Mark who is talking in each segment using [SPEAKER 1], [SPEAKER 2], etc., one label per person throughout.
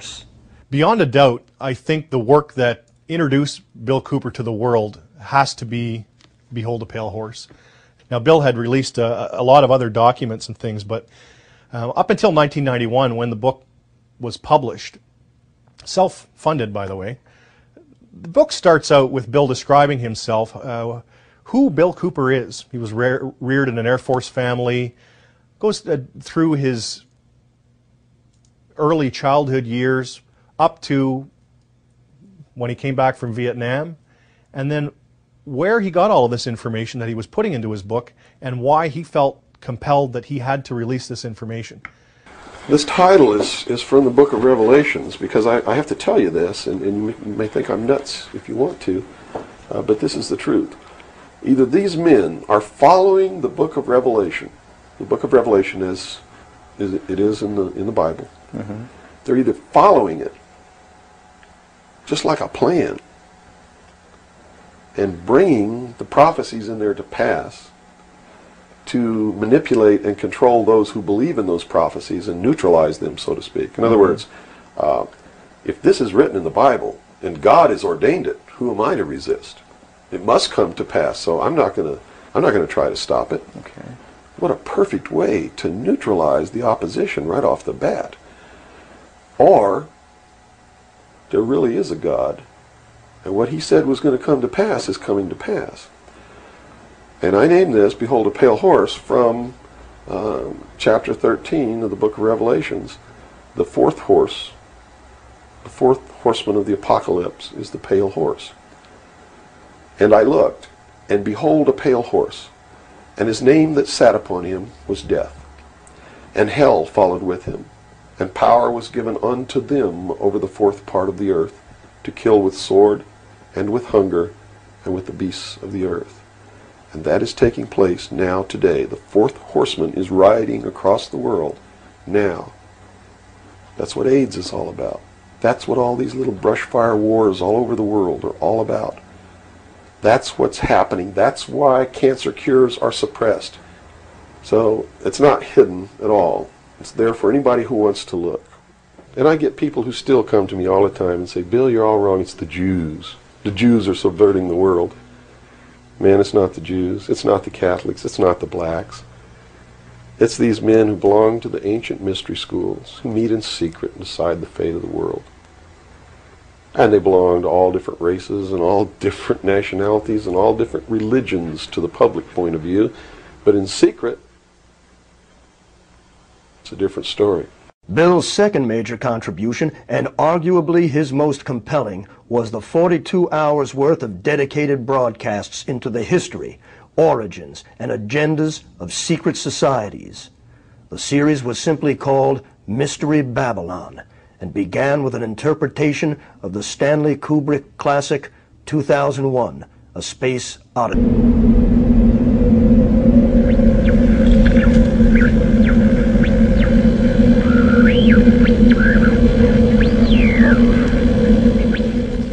[SPEAKER 1] Horse.
[SPEAKER 2] Beyond a doubt, I think the work that introduced Bill Cooper to the world has to be Behold a Pale Horse. Now, Bill had released a lot of other documents and things, but up until 1991, when the book was published, self-funded, by the way, the book starts out with Bill describing himself, who Bill Cooper is. He was reared in an Air Force family, goes through his early childhood years up to when he came back from Vietnam, and then where he got all of this information that he was putting into his book and why he felt compelled that he had to release this information.
[SPEAKER 3] This title is from the book of Revelations, because I have to tell you this, and you may think I'm nuts if you want to, but this is the truth. Either these men are following the book of Revelation, the book of Revelation as it is in the Bible. Mm-hmm. They're either following it just like a plan and bringing the prophecies in there to pass to manipulate and control those who believe in those prophecies and neutralize them, so to speak. In other words, if this is written in the Bible and God has ordained it, who am I to resist? It must come to pass, so I'm not going to try to stop it.
[SPEAKER 1] Okay.
[SPEAKER 3] What a perfect way to neutralize the opposition right off the bat. Or there really is a God, and what he said was going to come to pass is coming to pass. And I named this, Behold a Pale Horse, from chapter 13 of the book of Revelations. The fourth horse, the fourth horseman of the apocalypse is the pale horse. And I looked, and behold a pale horse, and his name that sat upon him was Death. And hell followed with him, and power was given unto them over the fourth part of the earth, to kill with sword, and with hunger, and with the beasts of the earth. And that is taking place now today. The fourth horseman is riding across the world now. That's what AIDS is all about. That's what all these little brush fire wars all over the world are all about. That's what's happening. That's why cancer cures are suppressed. So it's not hidden at all. It's there for anybody who wants to look. And I get people who still come to me all the time and say, Bill, you're all wrong. It's the Jews. The Jews are subverting the world. Man, it's not the Jews. It's not the Catholics. It's not the blacks. It's these men who belong to the ancient mystery schools, who meet in secret and decide the fate of the world. And they belong to all different races and all different nationalities and all different religions to the public point of view. But in secret, it's a different story.
[SPEAKER 1] Bill's second major contribution, and arguably his most compelling, was the 42 hours worth of dedicated broadcasts into the history, origins, and agendas of secret societies. The series was simply called Mystery Babylon, and began with an interpretation of the Stanley Kubrick classic 2001, A Space Odyssey.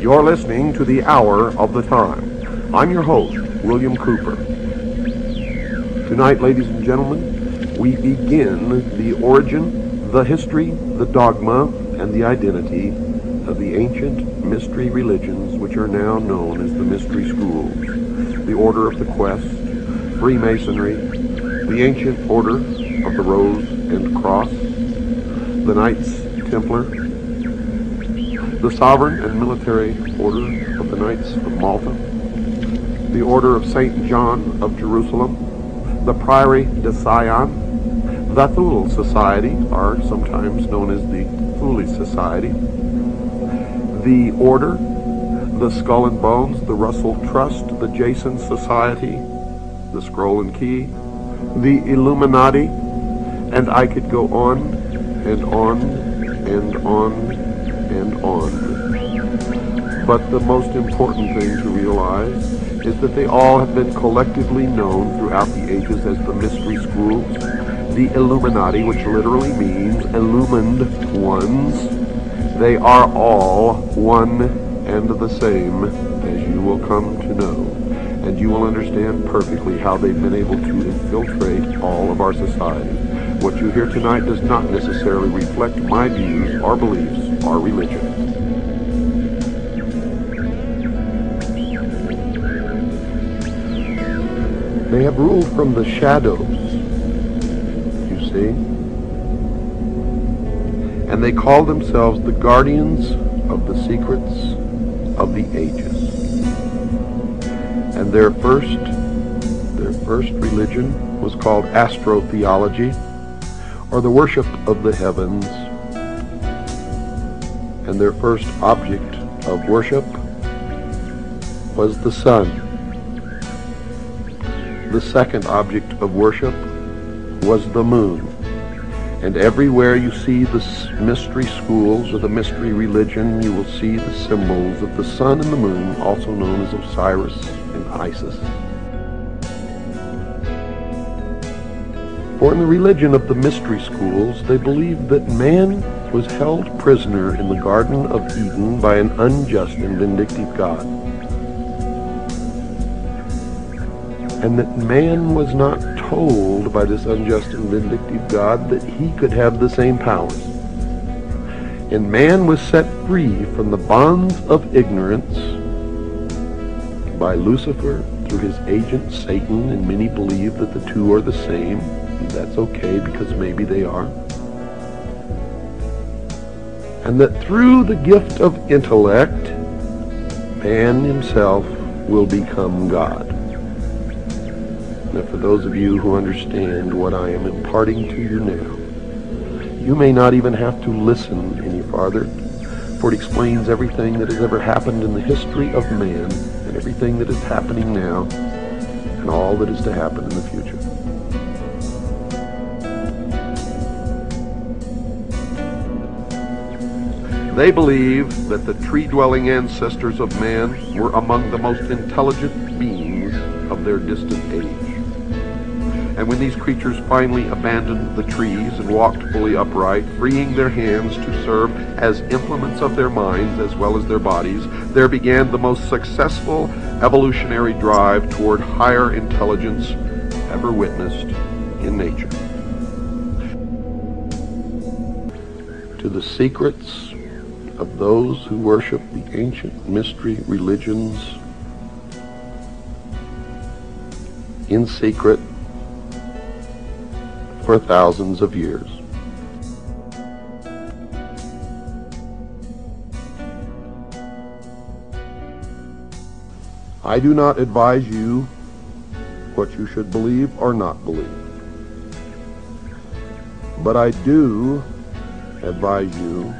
[SPEAKER 3] You're listening to The Hour of the Time. I'm your host, William Cooper. Tonight, ladies and gentlemen, we begin the origin, the history, the dogma, and the identity of the ancient mystery religions which are now known as the mystery schools. The Order of the Quest, Freemasonry, the Ancient Order of the Rose and Cross, the Knights Templar, the Sovereign and Military Order of the Knights of Malta, the Order of St. John of Jerusalem, the Priory de Sion, the Thule Society, are sometimes known as the Thule Society, the Order, the Skull and Bones, the Russell Trust, the Jason Society, the Scroll and Key, the Illuminati, and I could go on and on and on and on. But the most important thing to realize is that they all have been collectively known throughout the ages as the mystery schools, the Illuminati, which literally means illumined ones. They are all one and the same, as you will come to know, and you will understand perfectly how they've been able to infiltrate all of our society. What you hear tonight does not necessarily reflect my views, our beliefs, our religion. They have ruled from the shadows, you see, and they call themselves the guardians of the secrets of the ages. And their first religion was called astrotheology, or the worship of the heavens. And their first object of worship was the sun. The second object of worship was the moon. And everywhere you see the mystery schools or the mystery religion, you will see the symbols of the sun and the moon, also known as Osiris and Isis. For in the religion of the mystery schools, they believed that man was held prisoner in the Garden of Eden by an unjust and vindictive God, and that man was not told by this unjust and vindictive God that he could have the same powers. And man was set free from the bonds of ignorance by Lucifer through his agent Satan, and many believe that the two are the same. And that's okay, because maybe they are. And that through the gift of intellect, man himself will become God. Now, for those of you who understand what I am imparting to you now, you may not even have to listen any farther, for it explains everything that has ever happened in the history of man, and everything that is happening now, and all that is to happen in the future. They believe that the tree-dwelling ancestors of man were among the most intelligent beings of their distant age. And when these creatures finally abandoned the trees and walked fully upright, freeing their hands to serve as implements of their minds as well as their bodies, there began the most successful evolutionary drive toward higher intelligence ever witnessed in nature. To the secrets of those who worship the ancient mystery religions in secret for thousands of years. I do not advise you what you should believe or not believe, but I do advise you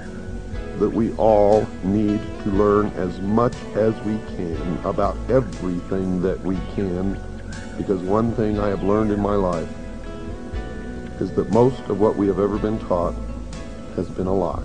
[SPEAKER 3] that we all need to learn as much as we can about everything that we can, because one thing I have learned in my life is that most of what we have ever been taught has been a lie.